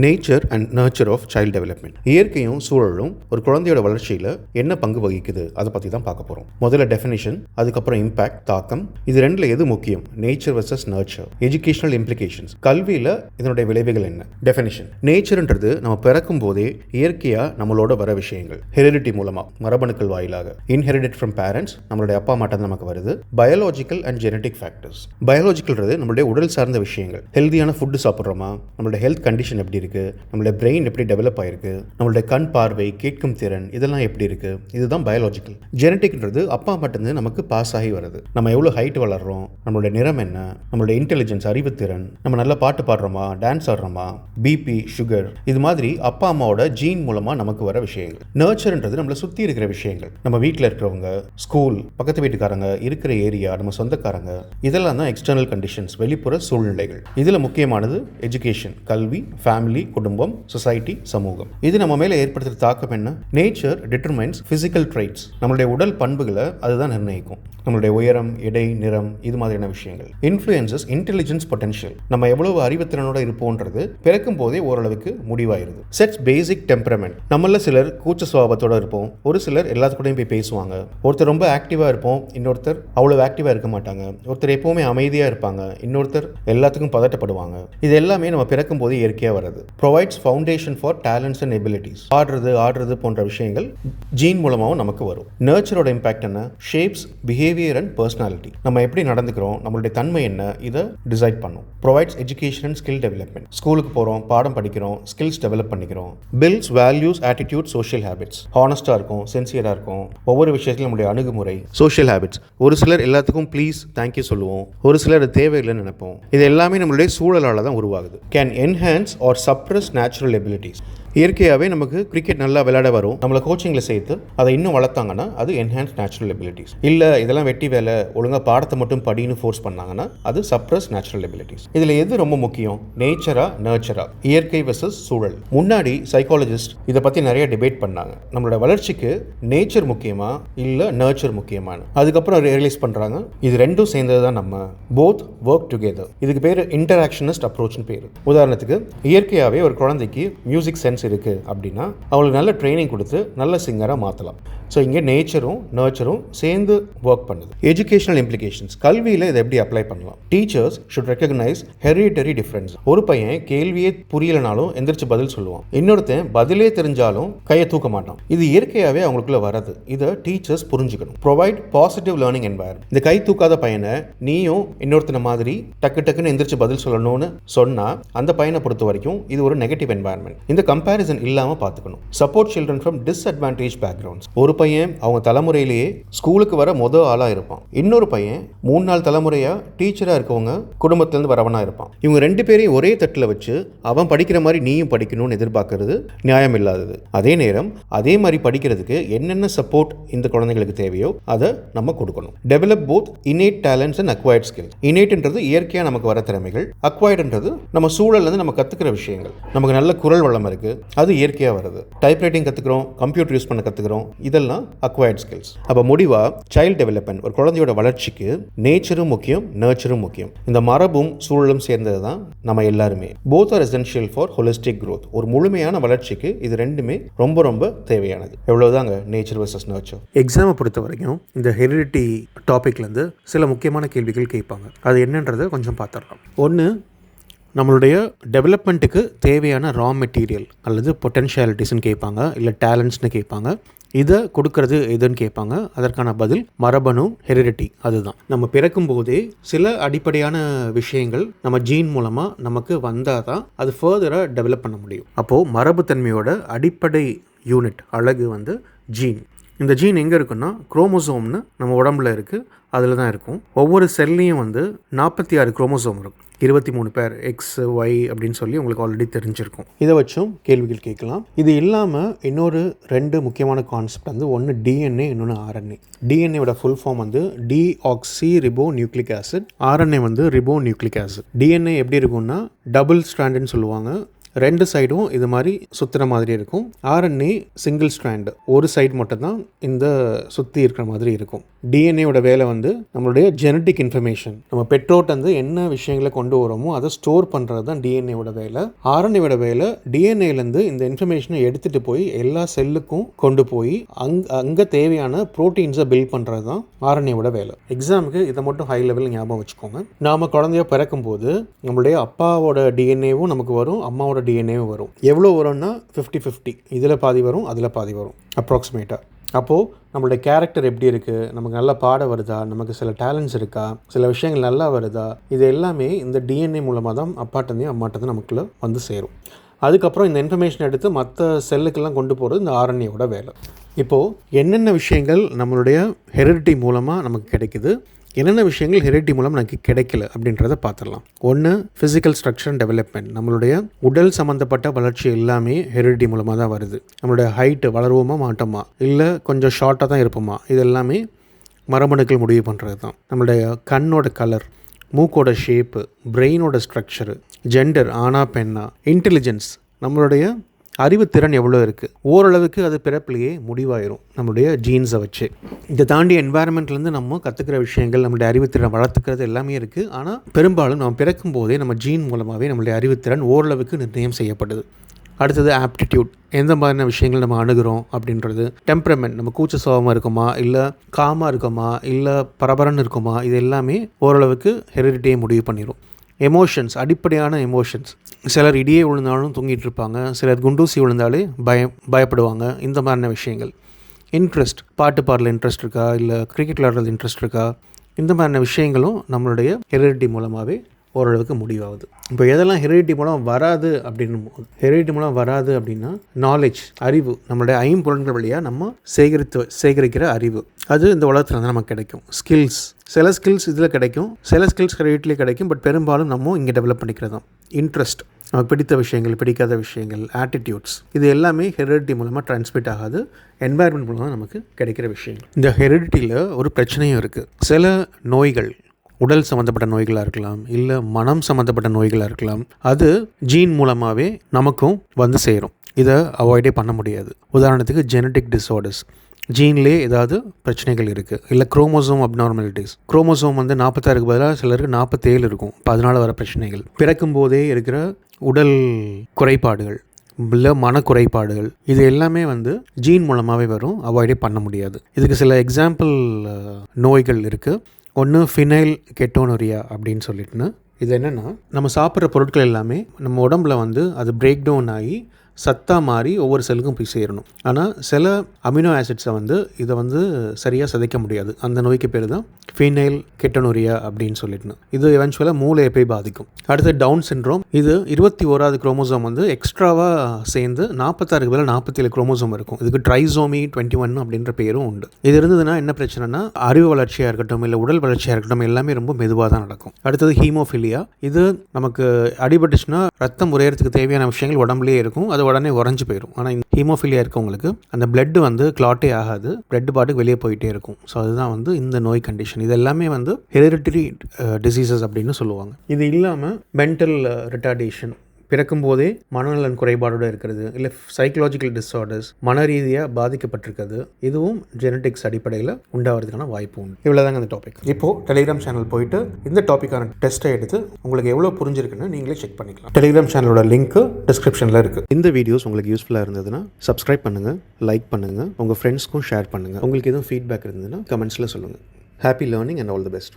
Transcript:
Nature and nurture of child development. இயற்கையும் சூழலும் ஒரு குழந்தையோட வளர்ச்சியில் என்ன பங்கு வகிக்குது அதை பற்றி தான் பார்க்க போகிறோம். முதல்ல டெஃபினிஷன், அதுக்கப்புறம் இம்பாக்ட், தாக்கம். இது ரெண்டில் எது முக்கியம்? Nature versus nurture. Educational implications, கல்வியில் இதனுடைய விளைவுகள் என்ன? டெஃபினிஷன்: நேச்சர்ன்றது நம்ம பிறக்கும் போதே இயற்கையாக நம்மளோட வர விஷயங்கள். ஹெரிடிட்டி மூலமாக, மரபணுக்கள் வாயிலாக. இன்ஹெரிடட் ஃப்ரம் பேரண்ட்ஸ், நம்மளுடைய அப்பா மாட்டம் நமக்கு வருது. Biological and genetic factors. பயாலஜிக்கல்ன்றது நம்மளுடைய உடல் சார்ந்த விஷயங்கள். ஹெல்தியான ஃபுட்டு சாப்பிட்றோமா, நம்மளுடைய ஹெல்த் கண்டிஷன் எப்படி இருக்கு, நம்மளுடைய பிரெயின் எப்படி டெவலப் ஆயிருக்கு, நம்மளுடைய கண் பார்வை, கேட்கும் திறன், இதெல்லாம் எப்படி இருக்கு, இதுதான் பயாலஜிக்கல். ஜெனட்டிக்ன்றது அப்பா மட்டும்தான் நமக்கு பாஸ் ஆகி வருது. நம்ம எவ்வளோ ஹைட் வளர்றோம், நம்மளுடைய நிறம் என்ன, நம்மளுடைய இன்டெலிஜென்ஸ், அறிவுத்திறன், நம்ம நல்லா பாட்டு பாடுறோமா, டான்ஸ் ஆடுறோமா, பிபி, சுகர், இது மாதிரி அப்பா அம்மாவோட ஜீன் மூலமா நமக்கு வர விஷயங்கள். நர்ச்சர்ன்றது நம்மளை சுற்றி இருக்கிற விஷயங்கள். நம்ம வீட்டில் இருக்கிறவங்க, ஸ்கூல், பக்கத்து வீட்டுக்காரங்க, இருக்கிற ஏரியா, நம்ம சொந்தக்காரங்க, இதெல்லாம் தான் எக்ஸ்டர்னல் கண்டிஷன்ஸ், வெளிப்புற சூழ்நிலைகள். இதில் முக்கியமானது எஜுகேஷன், கல்வி, ஃபேமிலி, குடும்பம், சொசைட்டி, சமூகம். இது நம்ம மேல ஏற்படுத்துற தாக்கம் என்ன? Nature determines physical traits. நம்மளுடைய உடல் பண்புகளை அதுதான் நிர்ணயிக்கும். நம்மளுடைய உயரம், எடை, நிறம், இது மாதிரியான விஷயங்கள். Influences intelligence potential. நம்ம எவ்வளவு அறிவுத்திறனோட இருப்போன்றது பிறக்கும் போதே ஓரளவுக்கு முடிவாயிருது. செட்ஸ் பேசிக் டெம்பரமெண்ட். நம்மள சிலர் கூச்ச சுபாவத்தோட இருப்போம், ஒரு சிலர் எல்லாத்துக்கூடயும் போய் பேசுவாங்க. ஒருத்தர் ரொம்ப ஆக்டிவா இருப்போம், இன்னொருத்தர் அவ்வளவு ஆக்டிவா இருக்க மாட்டாங்க. ஒருத்தர் எப்பவுமே அமைதியா இருப்பாங்க, இன்னொருத்தர் எல்லாத்துக்கும் பதட்டப்படுவாங்க. இது எல்லாமே நம்ம பிறக்கும் போதே இயற்கையா வருது. Provides foundation for talents and abilities. ஆடுறது போன்ற விஷயங்கள் ஜீன் மூலமாகவும் நமக்கு வரும். நர்ச்சரோட இம்பாக்ட் என்ன? Shapes behavior and personality. நம்ம எப்படி நடந்துக்கிறோம், நம்மளுடைய தன்மை என்ன, இதை டிசைட் பண்ணும். Provides education and skill development. ஸ்கூலுக்கு போகிறோம், பாடம் படிக்கிறோம், ஸ்கில்ஸ் டெவலப் பண்ணிக்கிறோம். Builds values, attitude, social habits. ஹானஸ்டாக இருக்கும், சின்சியராக இருக்கும், ஒவ்வொரு விஷயத்திலும் நம்முடைய அணுகுமுறை. Social habits. ஒரு சிலர் எல்லாத்துக்கும் ப்ளீஸ், தேங்க்யூ சொல்லுவோம், ஒரு சிலர் அது தேவையில்லைன்னு நினைப்போம். இது எல்லாமே நம்மளுடைய சூழலால் தான் உருவாகுது. Can enhance or suppress natural abilities. இயற்கையாகவே நமக்கு கிரிக்கெட் நல்லா விளையாட வரும், நம்மளை கோச்சிங்கில் சேர்த்து அதை இன்னும் வளர்த்தாங்கன்னா அது என்ஹான்ஸ் நேச்சுரல் எபிலிட்டிஸ். இல்லை இதெல்லாம் வெட்டி வேலை, ஒழுங்காக பாடத்தை மட்டும் படின்னு ஃபோர்ஸ் பண்ணாங்கன்னா அது சப்ரஸ் நேச்சுரல் எபிலிட்டிஸ். இதில் எது ரொம்ப முக்கியம்? நேச்சரா நர்ச்சரா? இயற்கை வெர்சஸ் சூழல். முன்னாடி சைக்காலஜிஸ்ட் இதை பற்றி நிறைய டிபேட் பண்ணாங்க. நம்மளோட வளர்ச்சிக்கு நேச்சர் முக்கியமா இல்லை நர்ச்சர் முக்கியமானு. அதுக்கப்புறம் ரியலைஸ் பண்ணுறாங்க இது ரெண்டும் சேர்ந்தது தான் நம்ம. Both work together. இதுக்கு பேர் இன்டராக்ஷனிஸ்ட் அப்ரோச்னு பேர். உதாரணத்துக்கு இயற்கையாகவே ஒரு குழந்தைக்கு மியூசிக் சென்ஸ் இருக்கு அப்படின்னா அவங்களுக்கு நல்ல ட்ரைனிங் கொடுத்து நல்ல சிங்கராக மாற்றலாம். ஸோ இங்கே நேச்சரும் நர்ச்சரும் சேர்ந்து ஒர்க் பண்ணுது. Educational implications. கல்வியில் இதை எப்படி அப்ளை பண்ணலாம்? Teachers should recognise hereditary difference. ஒரு பையன் கேள்வியே புரியலனாலும் எந்திரிச்சு பதில் சொல்லுவான், இன்னொருத்தன் பதிலே தெரிஞ்சாலும் கையை தூக்க மாட்டான். இது இயற்கையாகவே அவங்களுக்குள்ள வரது. இதை டீச்சர்ஸ் புரிஞ்சுக்கணும். Provide positive learning environment. இந்த கை தூக்காத பையனை நீயும் இன்னொருத்தனை மாதிரி டக்குன்னு எந்திரிச்சு பதில் சொல்லணும்னு சொன்னா அந்த பையனை பொறுத்த வரைக்கும் இது ஒரு நெகட்டிவ் என்வாயர்மெண்ட். இந்த கம்பேரிசன் இல்லாம பார்த்துக்கணும். Support children from disadvantage backgrounds. ஒரு பையன் அவங்க தலைமுறையிலேயே ஸ்கூலுக்கு வர முதல் ஆளா இருப்பான், இன்னொரு பையன் 3-4 தலைமுறையா டீச்சரா இருக்கவங்க குடும்பத்திலிருந்து வரவனா இருப்பான். இவங்க 2 பேரையும் ஒரே தட்டில் வச்சு அவன் படிக்கிற மாதிரி நீயும் படிக்கணும்னு எதிர்பார்க்கறது நியாயம் இல்லாதது. அதே நேரம் அதே மாதிரி படிக்கிறதுக்கு என்னென்ன சப்போர்ட் இந்த குழந்தைகளுக்கு தேவையோ அதை நம்ம கொடுக்கணும். Develop both innate talents and acquired skill. இன்னேட்ன்றது இயற்கையா நமக்கு வர திறமைகள், அக்வயர்ட்ன்றது நம்ம சூழல்ல இருந்து நம்ம கத்துக்கிற விஷயங்கள். நமக்கு நல்ல குரல் வளம் இருக்கு, அது இயற்கையா வருது. டைப் ரைட்டிங் கத்துக்கிறோம், கம்ப்யூட்டர் யூஸ் பண்ண கத்துக்கிறோம், இதெல்லாம் அக்வயர்ட் ஸ்கில்ஸ். அப்ப முடிவா சைல்ட் டெவலப்மெண்ட், ஒரு குழந்தையோட வளர்ச்சிக்கு நேச்சரும் முக்கியம், நர்ச்சரும் முக்கியம். இந்த மரபும் சூழலும் சேர்ந்தது தான் நம்ம எல்லாருமே. Both are essential for holistic growth. ஒரு முழுமையான வளர்ச்சிக்கு இது ரெண்டுமே ரொம்ப ரொம்ப தேவையானது. எவ்வளவுதாங்க நேச்சர் வெர்சஸ் நர்ச்சர். எக்ஸாமை பொறுத்த வரைக்கும் இந்த ஹெரிடிட்டி டாபிக்லேருந்து சில முக்கியமான கேள்விகள் கேட்பாங்க. அது என்னன்றதை கொஞ்சம் பார்த்துடலாம். ஒன்று, நம்மளுடைய டெவலப்மெண்ட்டுக்கு தேவையான ரா மெட்டீரியல் அல்லது பொட்டென்ஷியாலிட்டிஸ்ன்னு கேட்பாங்க, இல்லை டேலண்ட்ஸ்னு கேட்பாங்க. இதை கொடுக்கறது எதுன்னு கேட்பாங்க. அதற்கான பதில் மரபணு, ஹெரிடிட்டி. அதுதான் நம்ம பிறக்கும் போதே சில அடிப்படையான விஷயங்கள் நம்ம ஜீன் மூலமாக நமக்கு வந்தால் தான் அது ஃபர்தராக டெவலப் பண்ண முடியும். அப்போது மரபுத்தன்மையோட அடிப்படை யூனிட் அழகு ஜீன். இந்த ஜீன் எங்கே இருக்குன்னா குரோமோசோம்னு நம்ம உடம்புல இருக்குது, அதில் தான் இருக்கும். ஒவ்வொரு செல்லையும் 46 குரோமோசோம் இருக்கும். 23 பேர் எக்ஸ் ஒய் அப்படின்னு சொல்லி உங்களுக்கு ஆல்ரெடி தெரிஞ்சிருக்கும். இதை வச்சும் கேள்விகள் கேட்கலாம். இது இல்லாமல் இன்னொரு 2 முக்கியமான கான்செப்ட் ஒன்று டிஎன்ஏ, இன்னொன்று ஆர்என்ஏ. டிஎன்ஏவோட full form deoxy ribo nucleic acid, RNA ribo nucleic acid. DNA எப்படி இருக்கும்னா டபுள் ஸ்ட்ராண்டுன்னு சொல்லுவாங்க, 2 சைடும் இது மாதிரி சுற்றுற மாதிரி இருக்கும். RNA சிங்கிள் ஸ்ட்ராண்டு, ஒரு சைடு மட்டும் தான் இந்த சுற்றி இருக்கிற மாதிரி இருக்கும். டிஎன்ஏவோட வேலை வந்து நம்மளுடைய ஜெனட்டிக் இன்ஃபர்மேஷன், நம்ம பெற்றோட்ட வந்து என்ன விஷயங்களை கொண்டு வரோமோ அதை ஸ்டோர் பண்ணுறது தான் டிஎன்ஏவோட வேலை. RNAவோட வேலை டிஎன்ஏலேருந்து இந்த இன்ஃபர்மேஷனை எடுத்துகிட்டு போய் எல்லா செல்லுக்கும் கொண்டு போய் அங்கே தேவையான ப்ரோட்டீன்ஸை பில்ட் பண்ணுறது தான் RNAவோட வேலை. எக்ஸாமுக்கு இதை மட்டும் ஹை லெவலில் ஞாபகம் வச்சுக்கோங்க. நாம் குழந்தைய பிறக்கும்போது நம்மளுடைய அப்பாவோட டிஎன்ஏவும் நமக்கு வரும், அம்மாவோட டிஎன்ஏவும் வரும். எவ்வளோ வரும்னா 50-50, இதில் பாதி வரும் அதில் பாதி வரும் அப்ராக்சிமேட்டாக. அப்போது நம்மளுடைய கேரக்டர் எப்படி இருக்குது, நமக்கு நல்லா பாட வருதா, நமக்கு சில டேலண்ட்ஸ் இருக்கா, சில விஷயங்கள் நல்லா வருதா, இது எல்லாமே இந்த டிஎன்ஏ மூலமாக தான் அப்பாட்டந்தையும் அம்மாட்டந்தையும் நமக்குள்ளே வந்து சேரும். அதுக்கப்புறம் இந்த இன்ஃபர்மேஷன் எடுத்து மற்ற செல்லுக்கெல்லாம் கொண்டு போகிறது இந்த RNAவோட வேலை. இப்போது என்னென்ன விஷயங்கள் நம்மளுடைய ஹெரிடிட்டி மூலமாக நமக்கு கிடைக்குது, என்னென்ன விஷயங்கள் ஹெரிடிட்டி மூலம் நமக்கு கிடைக்கல அப்படின்றத பார்த்துடலாம். ஒன்று, ஃபிசிக்கல் ஸ்ட்ரக்சர் அண்ட் டெவலப்மெண்ட். நம்மளுடைய உடல் சம்மந்தப்பட்ட வளர்ச்சி எல்லாமே ஹெரிடிட்டி மூலமாக தான் வருது. நம்மளுடைய ஹைட்டு வளருவோமா மாட்டோமா, இல்லை கொஞ்சம் ஷார்ட்டாக தான் இருப்போமா, இது எல்லாமே மரபணுக்கள் முடிவு பண்ணுறது தான். நம்மளுடைய கண்ணோட கலர், மூக்கோட ஷேப்பு, பிரெயினோட ஸ்ட்ரக்சரு, ஜெண்டர் ஆனா பெண்ணா, இன்டெலிஜென்ஸ், நம்மளுடைய அறிவுத்திறன் எவ்வளோ இருக்குது, ஓரளவுக்கு அது பிறப்பிலேயே முடிவாயிரும் நம்மளுடைய ஜீன்ஸை வச்சு. இதை தாண்டி என்வாயர்மெண்ட்லேருந்து நம்ம கற்றுக்கிற விஷயங்கள், நம்மளுடைய அறிவுத்திறன் வளர்த்துக்கிறது எல்லாமே இருக்குது. ஆனால் பெரும்பாலும் நம்ம பிறக்கும் போதே நம்ம ஜீன் மூலமாகவே நம்மளுடைய அறிவுத்திறன் ஓரளவுக்கு நிர்ணயம் செய்யப்படுது. அடுத்தது ஆப்டிடியூட், எந்த மாதிரியான விஷயங்கள் நம்ம அணுகிறோம் அப்படின்றது. டெம்பரமெண்ட், நம்ம கூச்ச சுபாவமாக இருக்குமா, இல்லை காமாக இருக்குமா, இல்லை பரபரன்னு இருக்குமா, இது எல்லாமே ஓரளவுக்கு ஹெரிடிட்டியை முடிவு பண்ணிடும். எமோஷன்ஸ், அடிப்படையான எமோஷன்ஸ், சிலர் இடியே விழுந்தாலும் தூங்கிட்டு இருப்பாங்க, சிலர் குண்டூசி விழுந்தாலே பயப்படுவாங்க, இந்த மாதிரியான விஷயங்கள். இன்ட்ரெஸ்ட், பாட்டு பாடல இன்ட்ரெஸ்ட் இருக்கா, இல்லை கிரிக்கெட் விளையாடுறது இன்ட்ரெஸ்ட் இருக்கா, இந்த மாதிரியான விஷயங்களும் நம்மளுடைய ஹெரிடிட்டி மூலமாகவே ஓரளவுக்கு முடிவாகுது. இப்போ எதெல்லாம் ஹெரிடிட்டி மூலம் வராது அப்படின்னா நாலேஜ், அறிவு, நம்மளுடைய ஐம்புலன்கள் வழியாக நம்ம சேகரிக்கிற அறிவு, அது இந்த உலகத்தில் வந்து நமக்கு கிடைக்கும். ஸ்கில்ஸ், சில ஸ்கில்ஸ் இதில் கிடைக்கும், சில ஸ்கில்ஸ் ஹெரிடிட்டிலே கிடைக்கும். பட் பெரும்பாலும் நம்ம இங்கே டெவலப் பண்ணிக்கிறது தான். இன்ட்ரெஸ்ட், நமக்கு பிடித்த விஷயங்கள், பிடிக்காத விஷயங்கள், ஆட்டிடியூட்ஸ், இது எல்லாமே ஹெரிடிட்டி மூலமாக டிரான்ஸ்மிட் ஆகாது, என்வாயர்மெண்ட் மூலமாக நமக்கு கிடைக்கிற விஷயங்கள். இந்த ஹெரிடிட்டியில் ஒரு பிரச்சனையும் இருக்குது. சில நோய்கள், உடல் சம்மந்தப்பட்ட நோய்களாக இருக்கலாம், இல்லை மனம் சம்மந்தப்பட்ட நோய்களாக இருக்கலாம், அது ஜீன் மூலமாகவே நமக்கும் வந்து சேரும். இதை அவாய்டே பண்ண முடியாது. உதாரணத்துக்கு ஜெனட்டிக் டிஸார்டர்ஸ், ஜீன்லேயே ஏதாவது பிரச்சனைகள் இருக்குது, இல்லை குரோமோசோம் அப்நார்மாலிட்டிஸ், குரோமோசோம் வந்து 46க்கு பதிலாக சிலருக்கு 47 இருக்கும், இப்போ அதனால் வர பிரச்சனைகள், பிறக்கும் போதே இருக்கிற உடல் குறைபாடுகள், இல்லை மனக்குறைபாடுகள், இது எல்லாமே வந்து ஜீன் மூலமாகவே வரும், அவாய்டே பண்ண முடியாது. இதுக்கு சில எக்ஸாம்பிள் நோய்கள் இருக்குது. ஒன்று ஃபினைல் கெட்டோனோரியா அப்படின்னு சொல்லிட்டுன்னு. இது என்னென்னா, நம்ம சாப்பிட்ற பொருட்கள் எல்லாமே நம்ம உடம்புல வந்து அது பிரேக் டவுன் ஆகி சத்தாக மாறி ஒவ்வொரு செல்லுக்கும் போய் சேரணும். ஆனால் சில அமினோ ஆசிட்ஸை வந்து இதை வந்து சரியாக சிதைக்க முடியாது. அந்த நோய்க்கு பேர் தான் ஃபீனைல் கெட்டனோரியா அப்படின்னு சொல்லிட்டு. இது எவென்ச்சுவலாக மூளையை போய் பாதிக்கும். அடுத்து டவுன் சிண்ட்ரோம். இது 21வது குரோமோசோம் வந்து எக்ஸ்ட்ராவாக சேர்ந்து 46க்கு பதில் 47 குரோமோசோம் இருக்கும். இதுக்கு ட்ரைசோமி 21 அப்படின்ற பேரும் உண்டு. இது இருந்ததுன்னா என்ன பிரச்சனைனா, அறிவு வளர்ச்சியாக இருக்கட்டும், இல்லை உடல் வளர்ச்சியாக இருக்கட்டும், எல்லாமே ரொம்ப மெதுவாக தான் நடக்கும். அடுத்தது ஹீமோஃபிலியா. இது நமக்கு அடிபட்டுச்சுன்னா ரத்தம் உரையறதுக்கு தேவையான விஷயங்கள் உடம்புலேயே இருக்கும், அது உடனே உறைஞ்சு போயிடும். ஆனால் இந்த ஹீமோஃபிலியா இருக்கவங்களுக்கு அந்த பிளட் வந்து கிளாட்டே ஆகாது, பிளட் பாட்டுக்கு வெளியே போயிட்டே இருக்கும். ஸோ அதுதான் வந்து இந்த நோய் கண்டிஷன். இது எல்லாமே வந்து ஹெரிடிட்டரி டிசீசஸ் அப்படின்னு சொல்லுவாங்க. இது இல்லாமல் மென்டல் ரிட்டார்டேஷன், பிறக்கும்போதே மனநலன் குறைபாடோடு இருக்கிறது, இல்லை சைக்கலாஜிக்கல் டிஸார்டர்ஸ், மன ரீதியாக பாதிக்கப்பட்டிருக்கிறது, இதுவும் ஜெனட்டிக்ஸ் அடிப்படையில் உண்டாகிறதுக்கான வாய்ப்பு உண்டு. இவ்வளோதாங்க அந்த டாபிக். இப்போது டெலிகிராம் சேனல் போயிட்டு இந்த டாப்பிக்கான டெஸ்ட்டை எடுத்து உங்களுக்கு எவ்வளோ புரிஞ்சிருக்குன்னு நீங்களே செக் பண்ணிக்கலாம். டெலிகிராம் சேனலோட லிங்க்கு டிஸ்கிரிப்ஷனில் இருக்குது. இந்த வீடியோஸ் உங்களுக்கு யூஸ்ஃபுல்லாக இருந்ததுன்னா சப்ஸ்கிரைப் பண்ணுங்கள், லைக் பண்ணுங்கள், உங்கள் ஃப்ரெண்ட்ஸ்க்கும் ஷேர் பண்ணுங்கள். உங்களுக்கு எதுவும் ஃபீட்பேக் இருந்ததுன்னா கமெண்ட்ஸில் சொல்லுங்கள். Happy learning and all the best.